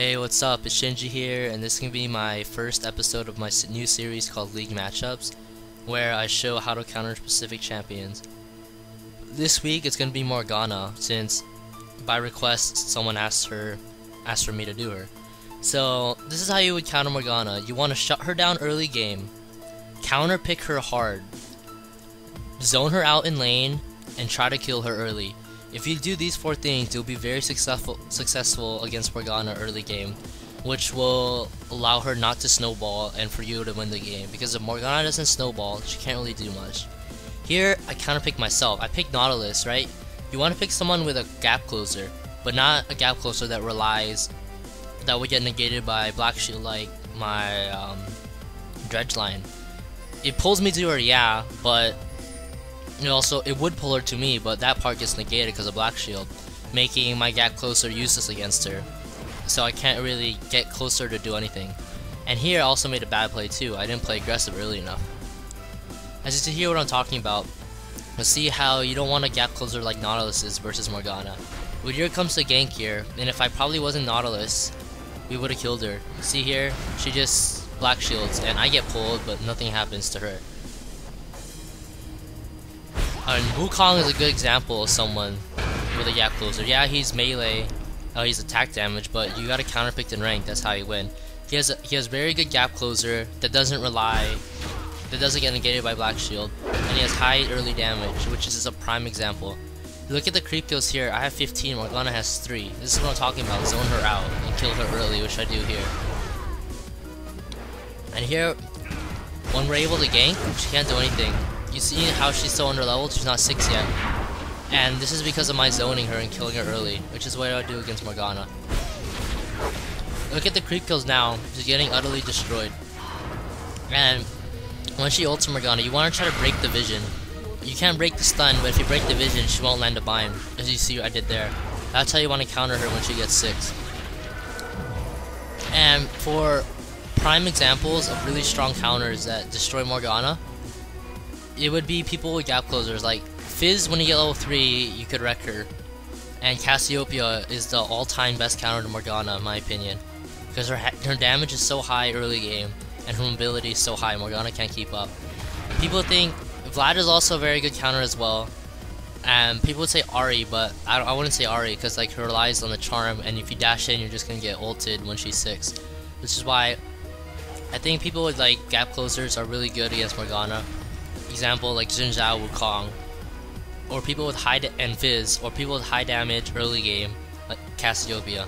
Hey, what's up? It's Shingee here, and this is going to be my first episode of my new series called League Matchups, where I show how to counter specific champions. This week it's going to be Morgana, since by request someone asked for me to do her. So this is how you would counter Morgana. You want to shut her down early game, counter pick her hard, zone her out in lane, and try to kill her early. If you do these 4 things, you'll be very successful against Morgana early game, which will allow her not to snowball and for you to win the game. Because if Morgana doesn't snowball, she can't really do much. Here, I counterpick myself. I pick Nautilus, right? You want to pick someone with a gap closer, but not a gap closer that would get negated by Black Shield like my Dredge line. It pulls me to her, yeah, but it would pull her to me, but that part gets negated because of Black Shield, making my gap closer useless against her. So I can't really get closer to do anything. And here I also made a bad play too. I didn't play aggressive early enough. As you see here what I'm talking about, you'll see how you don't want a gap closer like Nautilus is versus Morgana. When here comes the gank here, and if I probably wasn't Nautilus, we would have killed her. See here, she just Black Shields, and I get pulled, but nothing happens to her. And Wukong is a good example of someone with a gap closer. Yeah, he's melee, he's attack damage, but you gotta counterpick in rank. That's how you win. He has very good gap closer that doesn't get negated by Black Shield, and he has high early damage, which is a prime example. Look at the creep kills here. I have 15. Morgana has 3. This is what I'm talking about. Zone her out and kill her early, which I do here. And here, when we're able to gank, she can't do anything. You see how she's so under leveled? She's not 6 yet. And this is because of my zoning her and killing her early, which is what I do against Morgana. Look at the creep kills now. She's getting utterly destroyed. And when she ults Morgana, you want to try to break the vision. You can't break the stun, but if you break the vision, she won't land a bind. As you see I did there. That's how you want to counter her when she gets 6. And for prime examples of really strong counters that destroy Morgana, it would be people with gap closers. Like Fizz, when you get level 3, you could wreck her. And Cassiopeia is the all-time best counter to Morgana, in my opinion. Because her damage is so high early game, and her mobility is so high, Morgana can't keep up. People think Vlad is also a very good counter as well. And people would say Ahri, but I wouldn't say Ahri, because like her relies on the charm, and if you dash in, you're just going to get ulted when she's 6. Which is why I think people with like gap closers are really good against Morgana. Example like Xin Zhao, Wukong, or people with and Fizz, or people with high damage early game like Cassiopeia.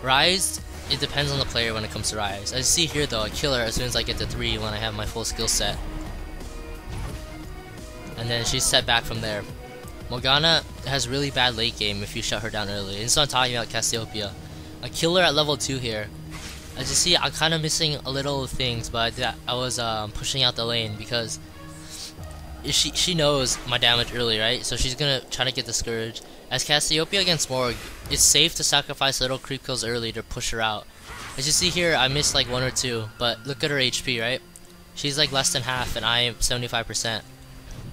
Rise, it depends on the player when it comes to Rise. As you see here though, I kill her as soon as I get to 3 when I have my full skill set. And then she's set back from there. Morgana has really bad late game if you shut her down early. This is what I'm talking about Cassiopeia. I kill her at level 2 here. As you see, I'm kind of missing a little things, but I was pushing out the lane because she knows my damage early, right? So she's gonna try to get discouraged. As Cassiopeia against Morg, it's safe to sacrifice little creep kills early to push her out. As you see here, I missed like 1 or 2, but look at her HP, right? She's like less than half, and I am 75%.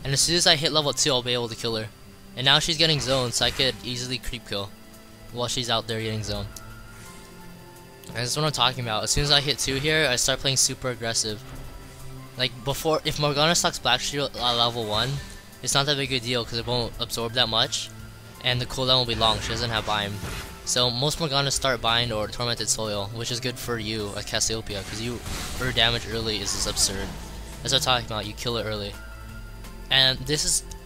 And as soon as I hit level 2, I'll be able to kill her. And now she's getting zoned, so I could easily creep kill while she's out there getting zoned. And that's what I'm talking about. As soon as I hit 2 here, I start playing super aggressive. Like before, if Morgana stocks Black Shield at level 1, it's not that big a deal because it won't absorb that much, and the cooldown will be long. She doesn't have bind. So most Morganas start bind or tormented soil, which is good for you at Cassiopeia because her damage early is just absurd. That's what I'm talking about. You kill it early. And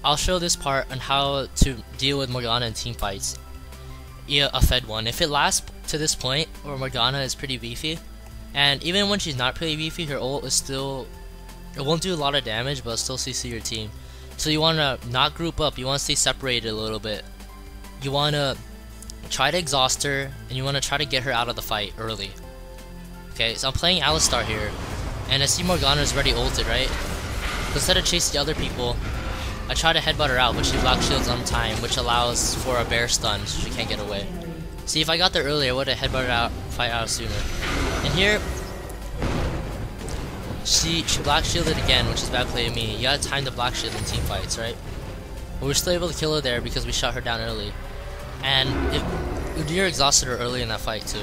I'll show this part on how to deal with Morgana in team fights. Yeah, a fed one. If it lasts to this point where Morgana is pretty beefy, and even when she's not pretty beefy, her ult is still, it won't do a lot of damage, but it'll still CC your team. So you want to not group up, you want to stay separated a little bit. You want to try to exhaust her, and you want to try to get her out of the fight early. Okay, so I'm playing Alistar here, and I see Morgana is already ulted, right? So instead of chasing the other people, I try to headbutt her out, but she Black Shields on time, which allows for a bear stun, so she can't get away. See, if I got there earlier, I would have headbutted out, fight out sooner. And here, she Black Shielded again, which is bad play to me. You gotta time the Black Shield in team fights, right? But we're still able to kill her there because we shut her down early. And Udyr exhausted her early in that fight too.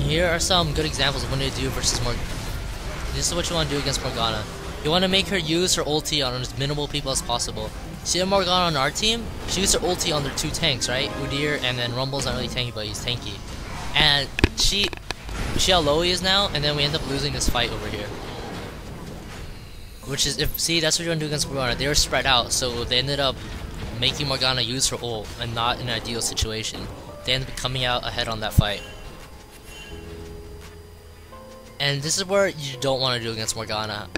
Here are some good examples of what to do versus Morgana. This is what you want to do against Morgana. You want to make her use her ulti on as minimal people as possible. See Morgana on our team? She used her ulti on their 2 tanks, right? Udyr and then Rumble's not really tanky, but he's tanky. And see how low he is now, and then we end up losing this fight over here. Which is, see, that's what you want to do against Morgana. They were spread out, so they ended up making Morgana use her ult, and not an ideal situation. They ended up coming out ahead on that fight. And this is where you don't want to do against Morgana.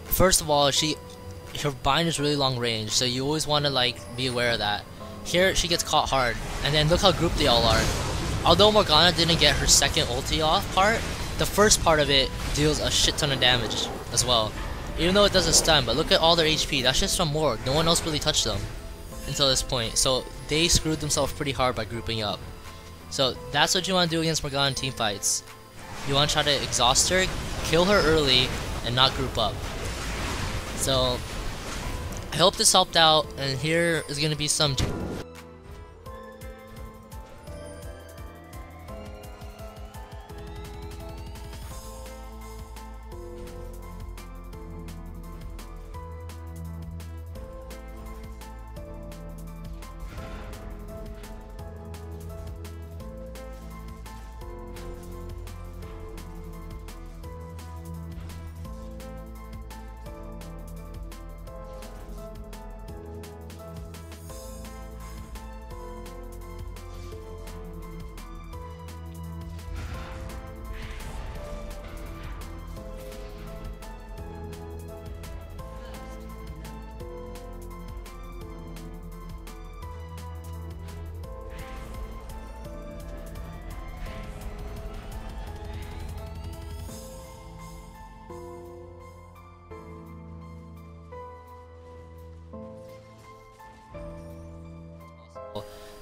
First of all, her bind is really long range, so you always want to like be aware of that. Here she gets caught hard, and then look how grouped they all are. Although Morgana didn't get her second ulti off part, the first part of it deals a shit ton of damage as well. Even though it doesn't stun, but look at all their HP. That's just from Morg. No one else really touched them until this point. So they screwed themselves pretty hard by grouping up. So that's what you want to do against Morgana in team fights. You want to try to exhaust her, kill her early, and not group up. So I hope this helped out, and here is going to be some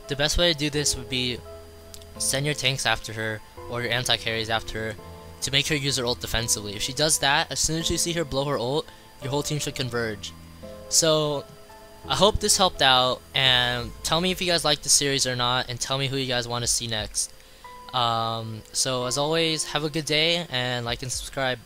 The best way to do this would be send your tanks after her or your anti-carries after her to make her use her ult defensively. If she does that, as soon as you see her blow her ult, your whole team should converge. So I hope this helped out, and tell me if you guys like the series or not, and tell me who you guys want to see next. So as always, have a good day, and like and subscribe.